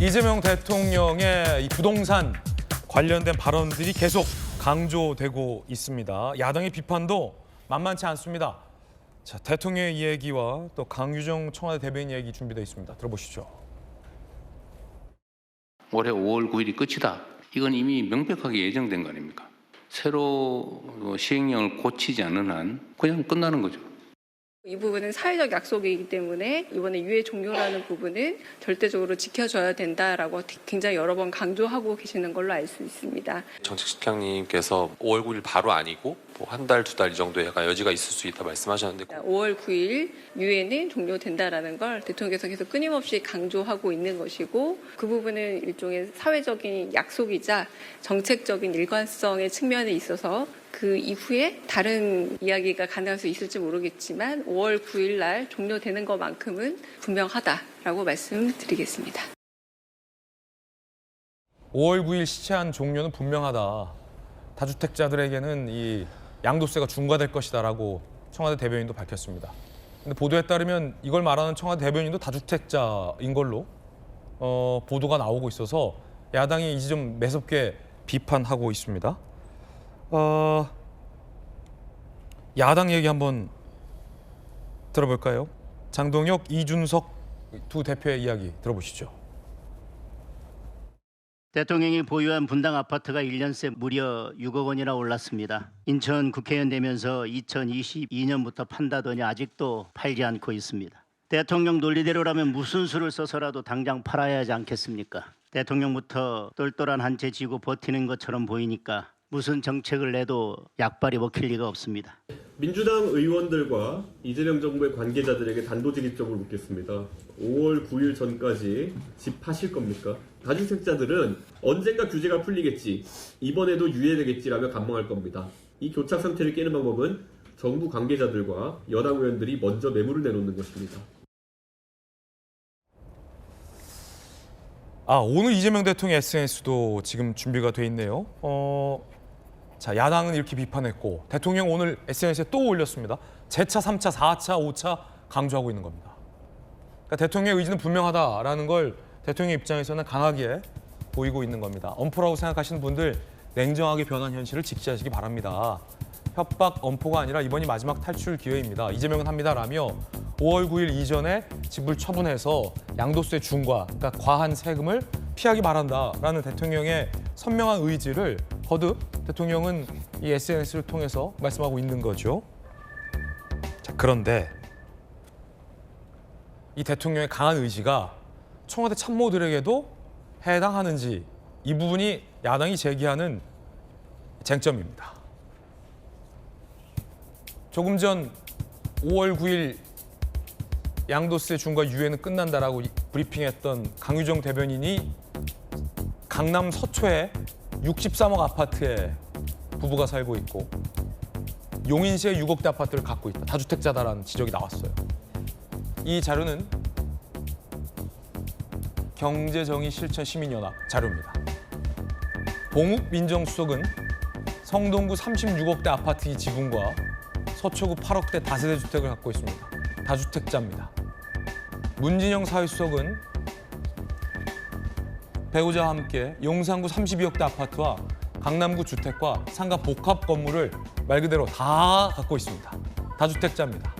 이재명 대통령의 이 부동산 관련된 발언들이 계속 강조되고 있습니다. 야당의 비판도 만만치 않습니다. 자, 대통령의 이야기와 또 강유정 청와대 대변인 이야기 준비되어 있습니다. 들어보시죠. 올해 5월 9일이 끝이다. 이건 이미 명백하게 예정된 거 아닙니까? 새로 시행령을 고치지 않는 한 그냥 끝나는 거죠. 이 부분은 사회적 약속이기 때문에 이번에 유예 종료라는 부분은 절대적으로 지켜줘야 된다라고 굉장히 여러 번 강조하고 계시는 걸로 알 수 있습니다. 정책실장님께서 5월 9일 바로 아니고 뭐 한 달, 두 달 이 정도의 약간 여지가 있을 수 있다 말씀하셨는데 5월 9일 유예는 종료된다라는 걸 대통령께서 계속 끊임없이 강조하고 있는 것이고 그 부분은 일종의 사회적인 약속이자 정책적인 일관성의 측면에 있어서 그 이후에 다른 이야기가 가능할 수 있을지 모르겠지만 5월 9일 날 종료되는 것만큼은 분명하다라고 말씀드리겠습니다. 5월 9일 시체한 종료는 분명하다. 다주택자들에게는 이 양도세가 중과될 것이다라고 청와대 대변인도 밝혔습니다. 근데 보도에 따르면 이걸 말하는 청와대 대변인도 다주택자인 걸로 보도가 나오고 있어서 야당이 이 지점 매섭게 비판하고 있습니다. 야당 얘기 한번 들어볼까요? 장동혁, 이준석 두 대표의 이야기 들어보시죠. 대통령이 보유한 분당 아파트가 1년새 무려 6억 원이나 올랐습니다. 인천 국회의원 되면서 2022년부터 판다더니 아직도 팔지 않고 있습니다. 대통령 논리대로라면 무슨 수를 써서라도 당장 팔아야 하지 않겠습니까? 대통령부터 똘똘한 한 채 쥐고 버티는 것처럼 보이니까 무슨 정책을 내도 약발이 먹힐 리가 없습니다. 민주당 의원들과 이재명 정부의 관계자들에게 단도직입적으로 묻겠습니다. 5월 9일 전까지 집 파실 겁니까? 다주택자들은 언젠가 규제가 풀리겠지, 이번에도 유예되겠지라며 간망할 겁니다. 이 교착 상태를 깨는 방법은 정부 관계자들과 여당 의원들이 먼저 매물을 내놓는 것입니다. 오늘 이재명 대통령 SNS도 지금 준비가 돼 있네요. 자, 야당은 이렇게 비판했고 대통령 오늘 SNS에 또 올렸습니다. 재차, 3차, 4차, 5차 강조하고 있는 겁니다. 그러니까 대통령의 의지는 분명하다라는 걸 대통령 입장에서는 강하게 보이고 있는 겁니다. 엄포라고 생각하시는 분들 냉정하게 변한 현실을 직시하시기 바랍니다. 협박, 엄포가 아니라 이번이 마지막 탈출 기회입니다. 이재명은 합니다라며 5월 9일 이전에 집을 처분해서 양도세 중과, 그러니까 과한 세금을 피하기 바란다라는 대통령의 선명한 의지를 거듭 대통령은 이 SNS를 통해서 말씀하고 있는 거죠. 자, 그런데 이 대통령의 강한 의지가 청와대 참모들에게도 해당하는지 이 부분이 야당이 제기하는 쟁점입니다. 조금 전 5월 9일 양도세 중과 유예는 끝난다라고 브리핑했던 강유정 대변인이 강남 서초에 63억 아파트에 부부가 살고 있고 용인시에 6억대 아파트를 갖고 있다. 다주택자다라는 지적이 나왔어요. 이 자료는 경제정의실천시민연합 자료입니다. 봉욱 민정수석은 성동구 36억대 아파트 지분과 서초구 8억대 다세대 주택을 갖고 있습니다. 다주택자입니다. 문진영 사회수석은 배우자와 함께 용산구 32억대 아파트와 강남구 주택과 상가 복합 건물을 말 그대로 다 갖고 있습니다. 다주택자입니다.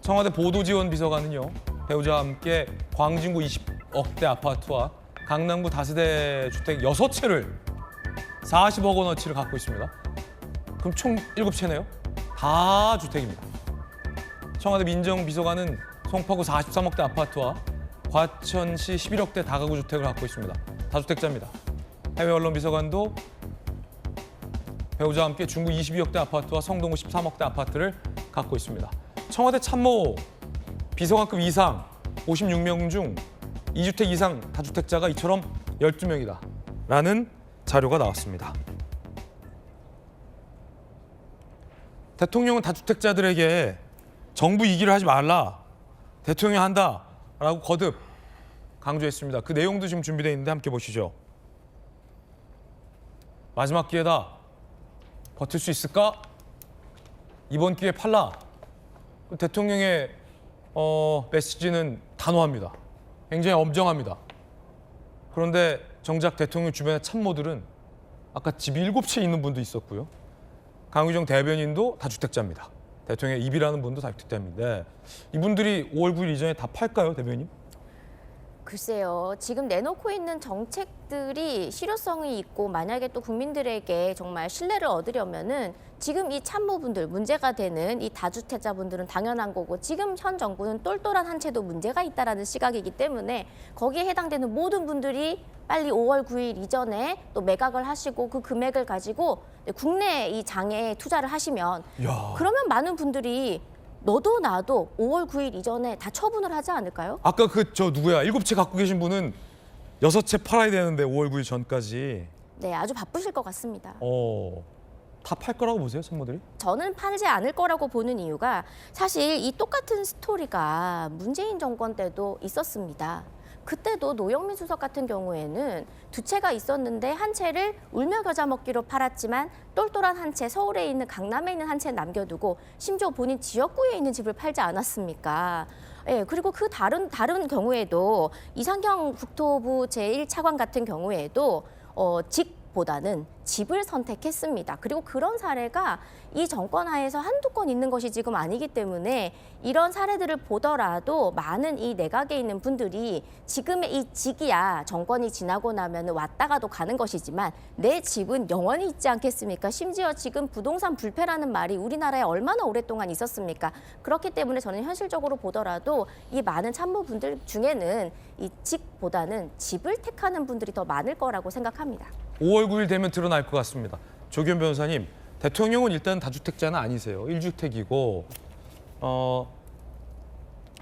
청와대 보도지원비서관은요, 배우자와 함께 광진구 20억대 아파트와 강남구 다세대 주택 6채를 40억 원어치를 갖고 있습니다. 그럼 총 7채네요. 다 주택입니다. 청와대 민정비서관은 송파구 43억대 아파트와 과천시 11억대 다가구 주택을 갖고 있습니다. 다주택자입니다. 해외 언론 비서관도 배우자와 함께 중구 22억대 아파트와 성동구 13억대 아파트를 갖고 있습니다. 청와대 참모 비서관급 이상 56명 중 2주택 이상 다주택자가 이처럼 12명이다 라는 자료가 나왔습니다. 대통령은 다주택자들에게 정부 이기를 하지 말라, 대통령이 한다라고 거듭 강조했습니다. 그 내용도 지금 준비되어 있는데 함께 보시죠. 마지막 기회다. 버틸 수 있을까? 이번 기회에 팔라. 대통령의 메시지는 단호합니다. 굉장히 엄정합니다. 그런데 정작 대통령 주변의 참모들은 아까 집이 7채 있는 분도 있었고요. 강유정 대변인도 다주택자입니다. 대통령의 입이라는 분도 다주택자인데 이분들이 5월 9일 이전에 다 팔까요, 대변인? 글쎄요. 지금 내놓고 있는 정책들이 실효성이 있고 만약에 또 국민들에게 정말 신뢰를 얻으려면은 지금 이 참모분들 문제가 되는 이 다주택자분들은 당연한 거고 지금 현 정부는 똘똘한 한 채도 문제가 있다라는 시각이기 때문에 거기에 해당되는 모든 분들이 빨리 5월 9일 이전에 또 매각을 하시고 그 금액을 가지고 국내 이 장에 투자를 하시면 야. 그러면 많은 분들이 너도 나도 5월 9일 이전에 다 처분을 하지 않을까요? 아까 그 저 누구야? 7채 갖고 계신 분은 6채 팔아야 되는데 5월 9일 전까지. 네, 아주 바쁘실 것 같습니다. 다 팔 거라고 보세요, 참모들이? 저는 팔지 않을 거라고 보는 이유가 사실 이 똑같은 스토리가 문재인 정권 때도 있었습니다. 그때도 노영민 수석 같은 경우에는 2채가 있었는데 한 채를 울며 겨자 먹기로 팔았지만 똘똘한 한 채, 서울에 있는 강남에 있는 한 채 남겨두고 심지어 본인 지역구에 있는 집을 팔지 않았습니까? 예, 그리고 그 다른 경우에도 이상경 국토부 제1차관 같은 경우에도 직보다는 집을 선택했습니다. 그리고 그런 사례가 이 정권 하에서 한두 건 있는 것이 지금 아니기 때문에 이런 사례들을 보더라도 많은 이 내각에 있는 분들이 지금의 이 직이야 정권이 지나고 나면 왔다가도 가는 것이지만 내 집은 영원히 있지 않겠습니까? 심지어 지금 부동산 불패라는 말이 우리나라에 얼마나 오랫동안 있었습니까? 그렇기 때문에 저는 현실적으로 보더라도 이 많은 참모분들 중에는 이 직보다는 집을 택하는 분들이 더 많을 거라고 생각합니다. 5월 9일 되면 드러날 것 같습니다. 조규현 변호사님, 대통령은 일단 다주택자는 아니세요. 1주택이고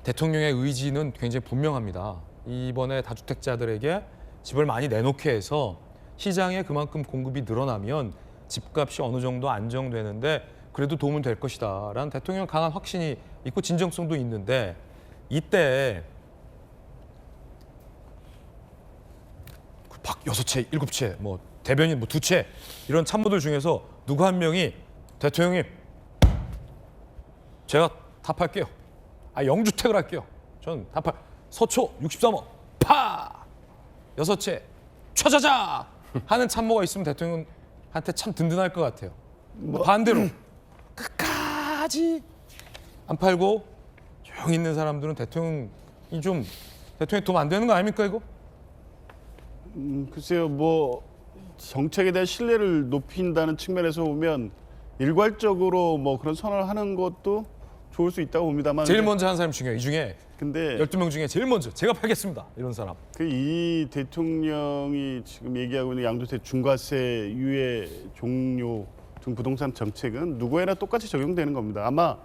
대통령의 의지는 굉장히 분명합니다. 이번에 다주택자들에게 집을 많이 내놓게 해서 시장에 그만큼 공급이 늘어나면 집값이 어느 정도 안정되는데 그래도 도움은 될 것이다 라는 대통령 강한 확신이 있고 진정성도 있는데 이때 박 6채, 7채, 뭐 대변인 뭐 2채 이런 참모들 중에서 누구 한 명이 대통령님 제가 다 팔게요. 영주택을 할게요. 전 다 팔. 서초 63억 파 6채 차자자 하는 참모가 있으면 대통령한테 참 든든할 것 같아요. 반대로 끝까지 안 팔고 조용히 있는 사람들은 대통령이 도움 안 되는 거 아닙니까 이거? 글쎄요, 뭐 정책에 대한 신뢰를 높인다는 측면에서 보면 일괄적으로 뭐 그런 선언을 하는 것도 좋을 수 있다고 봅니다만 제일 먼저 한 사람이 중요해요. 이 중에 근데 12명 중에 제일 먼저 제가 팔겠습니다. 이런 사람. 이 대통령이 지금 얘기하고 있는 양도세 중과세 유예 종료 등 부동산 정책은 누구에나 똑같이 적용되는 겁니다. 아마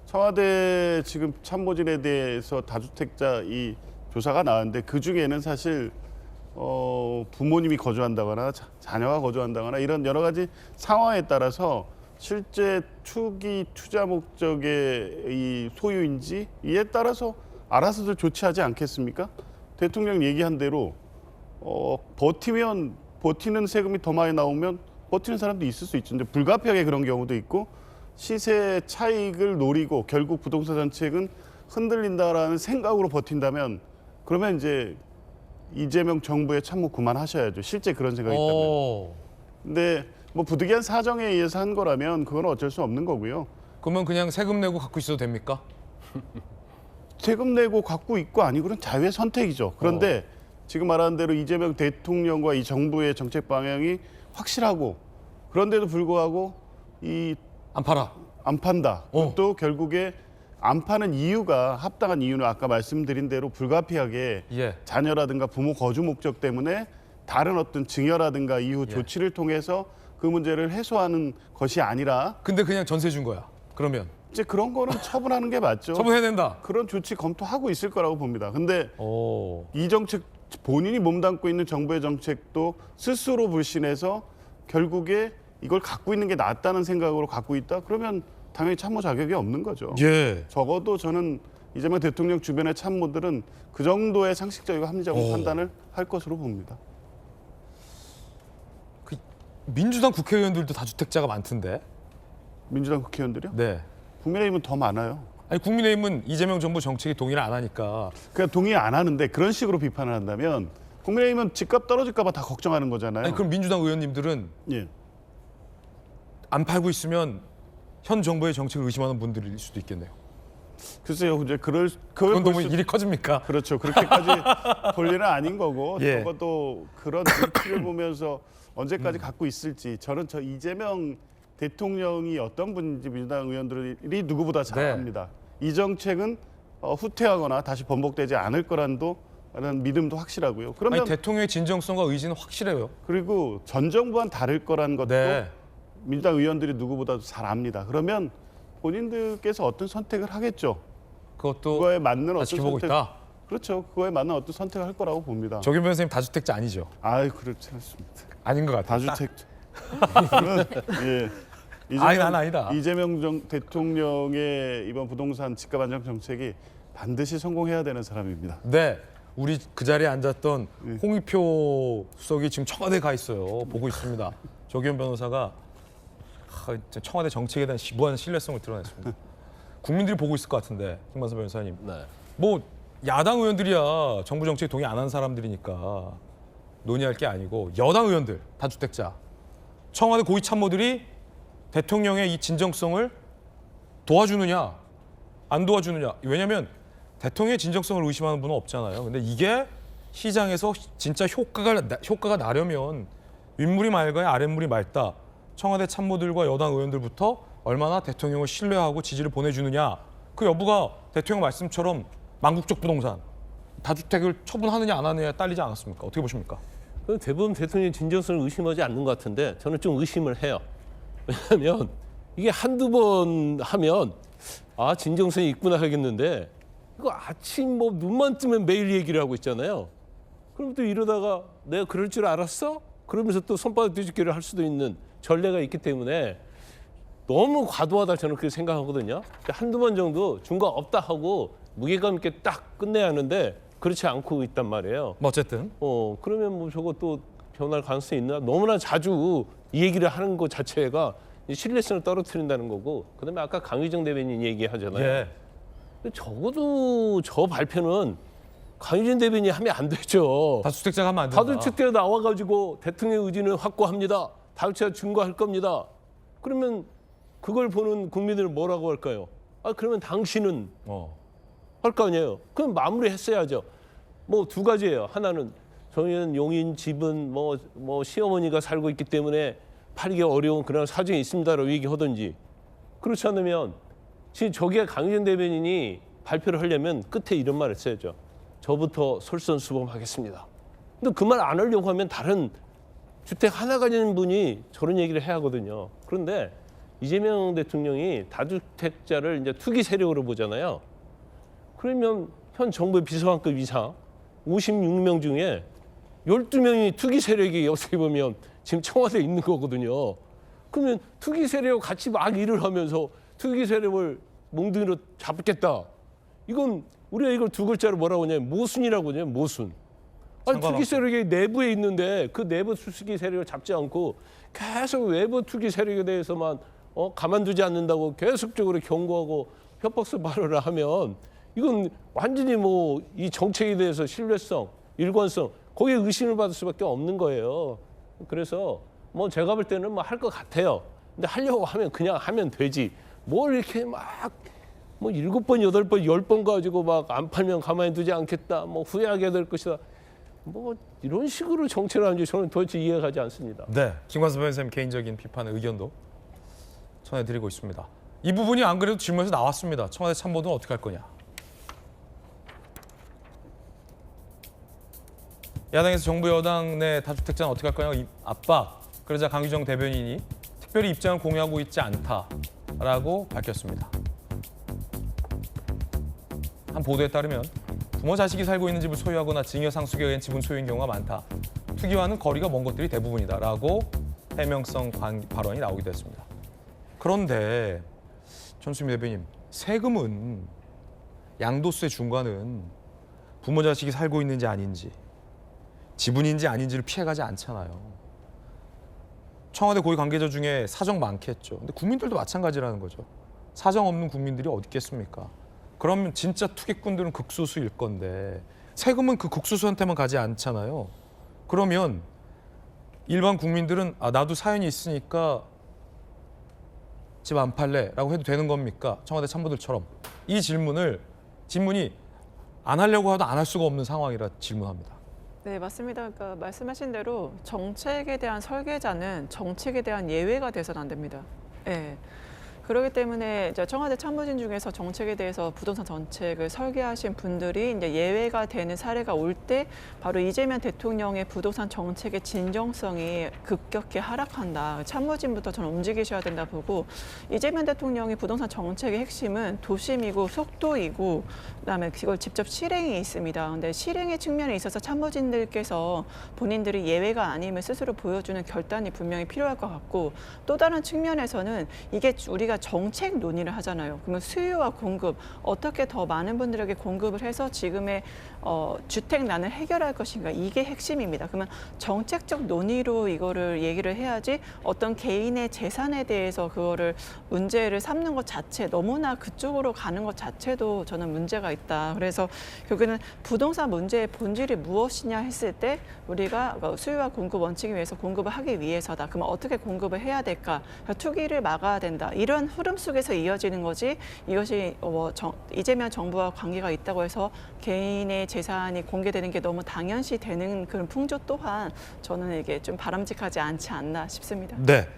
청와대 지금 참모진에 대해서 다주택자 이 조사가 나왔는데 그 중에는 사실 부모님이 거주한다거나 자녀가 거주한다거나 이런 여러 가지 상황에 따라서 실제 투기 투자 목적의 이 소유인지 이에 따라서 알아서들 조치하지 않겠습니까? 대통령 얘기한 대로 버티는 세금이 더 많이 나오면 버티는 사람도 있을 수 있죠. 근데 불가피하게 그런 경우도 있고 시세 차익을 노리고 결국 부동산 정책은 흔들린다라는 생각으로 버틴다면 그러면 이제 이재명 정부의 참모 그만하셔야죠. 실제 그런 생각이 있다면. 근데 뭐 부득이한 사정에 의해서 한 거라면 그건 어쩔 수 없는 거고요. 그러면 그냥 세금 내고 갖고 있어도 됩니까? 세금 내고 갖고 있고 아니고는 자유의 선택이죠. 그런데 지금 말한 대로 이재명 대통령과 이 정부의 정책 방향이 확실하고 그런데도 불구하고 안 팔아. 안 판다. 또 결국에 안 파는 이유가 합당한 이유는 아까 말씀드린 대로 불가피하게 자녀라든가 부모 거주 목적 때문에 다른 어떤 증여라든가 이후 조치를 통해서 그 문제를 해소하는 것이 아니라 근데 그냥 전세 준 거야. 그러면 이제 그런 거는 처분하는 게 맞죠. 처분해야 된다. 그런 조치 검토하고 있을 거라고 봅니다. 근데 이 정책 본인이 몸담고 있는 정부의 정책도 스스로 불신해서 결국에 이걸 갖고 있는 게 낫다는 생각으로 갖고 있다. 그러면 당연히 참모 자격이 없는 거죠. 적어도 저는 이재명 대통령 주변의 참모들은 그 정도의 상식적이고 합리적인 판단을 할 것으로 봅니다. 그 민주당 국회의원들도 다주택자가 많던데. 민주당 국회의원들이요? 네. 국민의힘은 더 많아요. 아니 국민의힘은 이재명 정부 정책에 동의를 안 하니까 그러니까 동의 안 하는데 그런 식으로 비판을 한다면 국민의힘은 집값 떨어질까 봐 다 걱정하는 거잖아요. 아니 그럼 민주당 의원님들은 예. 안 팔고 있으면 현 정부의 정책을 의심하는 분들일 수도 있겠네요. 글쎄요, 이제 그걸 그건 너무 볼 수- 일이 커집니까? 그렇죠. 그렇게까지 볼 일은 아닌 거고 예. 적어도 그런 눈치를 보면서 언제까지 갖고 있을지 저는 저 이재명 대통령이 어떤 분인지 민주당 의원들이 누구보다 잘 네. 압니다. 이 정책은 후퇴하거나 다시 번복되지 않을 거라는 믿음도 확실하고요. 그러면 아니 대통령의 진정성과 의지는 확실해요. 그리고 전 정부와는 다를 거라는 것도 네. 민주당 의원들이 누구보다도 잘 압니다. 그러면 본인들께서 어떤 선택을 하겠죠. 그것도 그거에 맞는 다 어떤 지켜보고 선택, 있다. 그렇죠. 그거에 맞는 어떤 선택을 할 거라고 봅니다. 조규 변호사님 다주택자 아니죠? 그렇지 않습니다. 아닌 것 같아요. 다주택. 예. 아니, 난 아니다. 이재명 대통령의 이번 부동산 집값 안정 정책이 반드시 성공해야 되는 사람입니다. 네, 우리 그 자리에 앉았던 홍익표 수석이 지금 청와대에 가 있어요. 보고 있습니다. 조기현 변호사가 청와대 정책에 대한 무한 신뢰성을 드러냈습니다. 국민들이 보고 있을 것 같은데 김만수 변호사님. 네. 뭐 야당 의원들이야 정부 정책에 동의 안 한 사람들이니까 논의할 게 아니고 여당 의원들 다주택자 청와대 고위 참모들이 대통령의 이 진정성을 도와주느냐 안 도와주느냐. 왜냐하면 대통령의 진정성을 의심하는 분은 없잖아요. 근데 이게 시장에서 진짜 효과가 나려면 윗물이 맑아야 아랫물이 맑다. 청와대 참모들과 여당 의원들부터 얼마나 대통령을 신뢰하고 지지를 보내주느냐. 그 여부가 대통령 말씀처럼 망국적 부동산 다주택을 처분하느냐 안 하느냐에 딸리지 않았습니까? 어떻게 보십니까? 대부분 대통령의 진정성을 의심하지 않는 것 같은데 저는 좀 의심을 해요. 왜냐하면 이게 한두 번 하면 진정성이 있구나 하겠는데 이거 아침 뭐 눈만 뜨면 매일 얘기를 하고 있잖아요. 그럼 또 이러다가 내가 그럴 줄 알았어? 그러면서 또 손바닥 뒤집기를 할 수도 있는 전례가 있기 때문에 너무 과도하다 저는 그렇게 생각하거든요. 한두 번 정도 중과 없다 하고 무게감 있게 딱 끝내야 하는데 그렇지 않고 있단 말이에요. 뭐 어쨌든 그러면 뭐 저거 또 변할 가능성이 있나? 너무나 자주 이 얘기를 하는 것 자체가 신뢰성을 떨어뜨린다는 거고 그다음에 아까 강유정 대변인 얘기하잖아요. 예. 적어도 저 발표는 강유정 대변인이 하면 안 되죠. 다주택자가 하면 안 된다. 다주택자가 나와가지고 대통령의 의지는 확고합니다. 다주택자 증거할 겁니다. 그러면 그걸 보는 국민들은 뭐라고 할까요? 그러면 당신은 할 거 아니에요. 그럼 마무리했어야죠. 뭐 두 가지예요. 하나는 저희는 용인 집은 뭐 시어머니가 살고 있기 때문에 팔기 어려운 그런 사정이 있습니다라고 얘기하든지 그렇지 않으면 지금 저기에 강유정 대변인이 발표를 하려면 끝에 이런 말을 써야죠. 저부터 솔선수범하겠습니다. 근데 그 말 안 하려고 하면 다른 주택 하나 가지는 분이 저런 얘기를 해야 하거든요. 그런데 이재명 대통령이 다주택자를 이제 투기 세력으로 보잖아요. 그러면 현 정부의 비서관급 이상 56명 중에 12명이 투기 세력이 어떻게 보면 지금 청와대에 있는 거거든요. 그러면 투기 세력과 같이 막 일을 하면서 투기 세력을 몽둥이로 잡겠다. 이건 우리가 이걸 두 글자로 뭐라고 하냐면 모순이라고 하냐면 모순. 투기 세력이 내부에 있는데 그 내부 투기 세력을 잡지 않고 계속 외부 투기 세력에 대해서만 가만두지 않는다고 계속적으로 경고하고 협박성 발언을 하면 이건 완전히 뭐 이 정책에 대해서 신뢰성, 일관성 거기에 의심을 받을 수밖에 없는 거예요. 그래서 뭐 제가 볼 때는 뭐 할 것 같아요. 근데 하려고 하면 그냥 하면 되지. 뭘 이렇게 막 뭐 7번, 8번, 10번 가지고 막 안 팔면 가만히 두지 않겠다. 뭐 후회하게 될 것이다. 뭐 이런 식으로 정책을 하는지 저는 도대체 이해가 가지 않습니다. 네, 김관수 변호사님 개인적인 비판의 의견도 전해드리고 있습니다. 이 부분이 안 그래도 질문에서 나왔습니다. 청와대 참모들은 어떻게 할 거냐. 야당에서 정부 여당 내 다주택자는 어떻게 할 거냐 압박. 그러자 강유정 대변인이 특별히 입장을 공유하고 있지 않다라고 밝혔습니다. 한 보도에 따르면 부모 자식이 살고 있는 집을 소유하거나 증여 상속에 의한 지분 소유인 경우가 많다. 투기와는 거리가 먼 것들이 대부분이다라고 해명성 발언이 나오기도 했습니다. 그런데 전수민 대변인, 세금은 양도세 중과는 부모 자식이 살고 있는지 아닌지 지분인지 아닌지를 피해가지 않잖아요. 청와대 고위 관계자 중에 사정 많겠죠. 근데 국민들도 마찬가지라는 거죠. 사정 없는 국민들이 어디 있겠습니까? 그러면 진짜 투기꾼들은 극소수일 건데 세금은 그 극소수한테만 가지 않잖아요. 그러면 일반 국민들은 나도 사연이 있으니까 집 안 팔래라고 해도 되는 겁니까? 청와대 참모들처럼. 이 질문이 안 하려고 해도 안 할 수가 없는 상황이라 질문합니다. 네, 맞습니다. 그러니까 말씀하신 대로 정책에 대한 설계자는 정책에 대한 예외가 돼서는 안 됩니다. 네. 그렇기 때문에 이제 청와대 참모진 중에서 정책에 대해서 부동산 정책을 설계하신 분들이 이제 예외가 되는 사례가 올 때 바로 이재명 대통령의 부동산 정책의 진정성이 급격히 하락한다. 참모진부터 저는 움직이셔야 된다 보고 이재명 대통령의 부동산 정책의 핵심은 도심이고 속도이고 그다음에 그걸 직접 실행이 있습니다. 근데 실행의 측면에 있어서 참모진들께서 본인들이 예외가 아님을 스스로 보여주는 결단이 분명히 필요할 것 같고 또 다른 측면에서는 이게 우리가 정책 논의를 하잖아요. 그러면 수요와 공급 어떻게 더 많은 분들에게 공급을 해서 지금의 주택난을 해결할 것인가 이게 핵심입니다. 그러면 정책적 논의로 이거를 얘기를 해야지 어떤 개인의 재산에 대해서 그거를 문제를 삼는 것 자체 너무나 그쪽으로 가는 것 자체도 저는 문제가 있다. 그래서 결국에는 부동산 문제의 본질이 무엇이냐 했을 때 우리가 수요와 공급 원칙에 의해서 공급을 하기 위해서다. 그러면 어떻게 공급을 해야 될까? 투기를 막아야 된다. 이런 흐름 속에서 이어지는 거지 이것이 이재명 정부와 관계가 있다고 해서 개인의 재산이 공개되는 게 너무 당연시 되는 그런 풍조 또한 저는 이게 좀 바람직하지 않지 않나 싶습니다. 네.